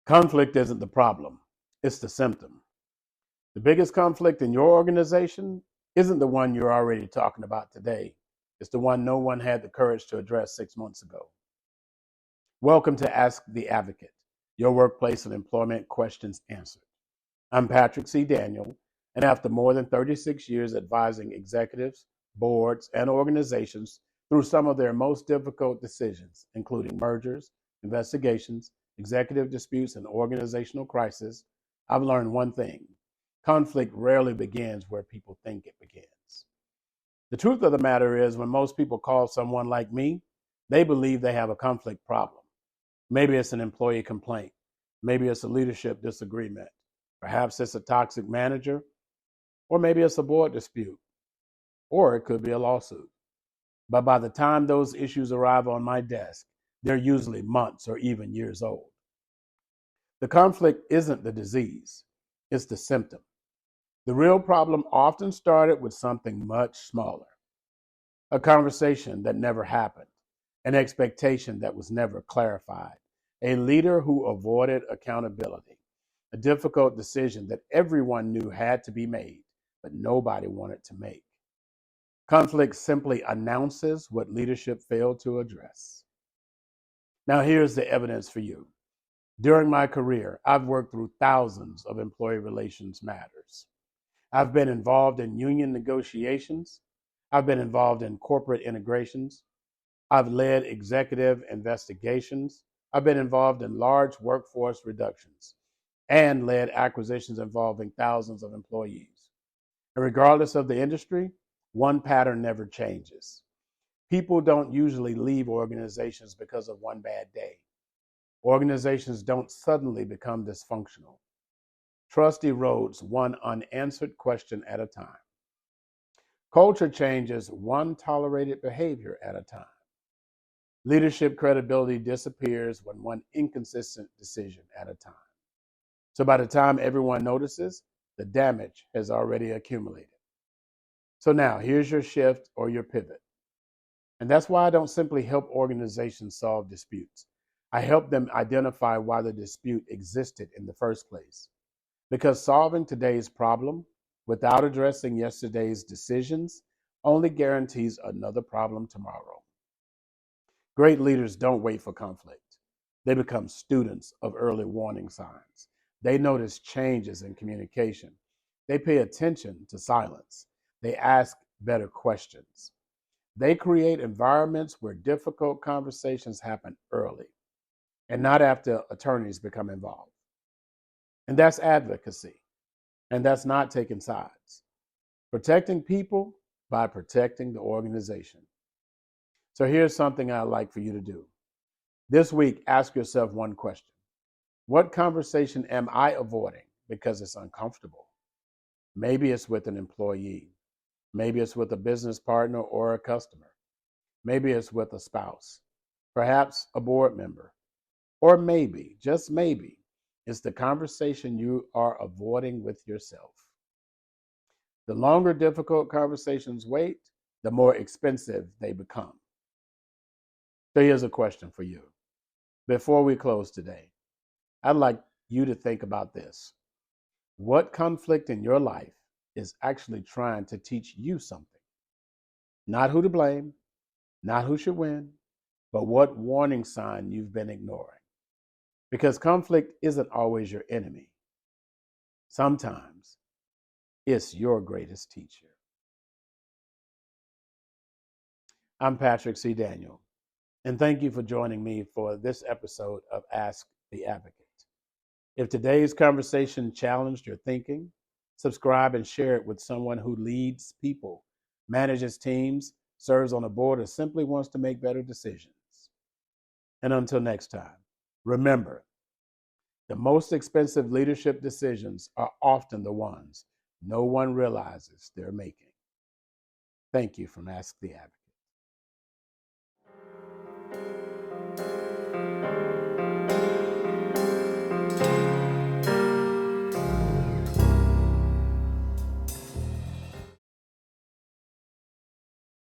Conflict isn't the problem, it's the symptom. The biggest conflict in your organization isn't the one you're already talking about today. It's the one no one had the courage to address 6 months ago. Welcome to Ask the Advocate, your workplace and employment questions answered. I'm Patrick C. Daniel, and after more than 36 years advising executives, boards, and organizations through some of their most difficult decisions, including mergers, investigations, executive disputes, and organizational crises, I've learned one thing. Conflict rarely begins where people think it begins. The truth of the matter is, when most people call someone like me, they believe they have a conflict problem. Maybe it's an employee complaint. Maybe it's a leadership disagreement. Perhaps it's a toxic manager, or maybe it's a board dispute, or it could be a lawsuit. But by the time those issues arrive on my desk, they're usually months or even years old. The conflict isn't the disease, it's the symptom. The real problem often started with something much smaller. A conversation that never happened, an expectation that was never clarified, a leader who avoided accountability, a difficult decision that everyone knew had to be made, but nobody wanted to make. Conflict simply announces what leadership failed to address. Now, here's the evidence for you. During my career, I've worked through thousands of employee relations matters. I've been involved in union negotiations. I've been involved in corporate integrations. I've led executive investigations. I've been involved in large workforce reductions and led acquisitions involving thousands of employees. And regardless of the industry, one pattern never changes. People don't usually leave organizations because of one bad day. Organizations don't suddenly become dysfunctional. Trust erodes one unanswered question at a time. Culture changes one tolerated behavior at a time. Leadership credibility disappears when one inconsistent decision at a time. So by the time everyone notices, the damage has already accumulated. So now here's your shift or your pivot. And that's why I don't simply help organizations solve disputes. I help them identify why the dispute existed in the first place. Because solving today's problem without addressing yesterday's decisions only guarantees another problem tomorrow. Great leaders don't wait for conflict. They become students of early warning signs. They notice changes in communication. They pay attention to silence. They ask better questions. They create environments where difficult conversations happen early and not after attorneys become involved. And that's advocacy. And that's not taking sides. Protecting people by protecting the organization. So here's something I'd like for you to do. This week, ask yourself one question. What conversation am I avoiding because it's uncomfortable? Maybe it's with an employee. Maybe it's with a business partner or a customer. Maybe it's with a spouse. Perhaps a board member. Or maybe, just maybe, it's the conversation you are avoiding with yourself. The longer difficult conversations wait, the more expensive they become. So here's a question for you. Before we close today, I'd like you to think about this. What conflict in your life is actually trying to teach you something? Not who to blame, not who should win, but what warning sign you've been ignoring. Because conflict isn't always your enemy. Sometimes it's your greatest teacher. I'm Patrick C. Daniel, and thank you for joining me for this episode of Ask the Advocate. If today's conversation challenged your thinking, subscribe and share it with someone who leads people, manages teams, serves on a board, or simply wants to make better decisions. And until next time, remember, the most expensive leadership decisions are often the ones no one realizes they're making. Thank you from Ask the Advocate.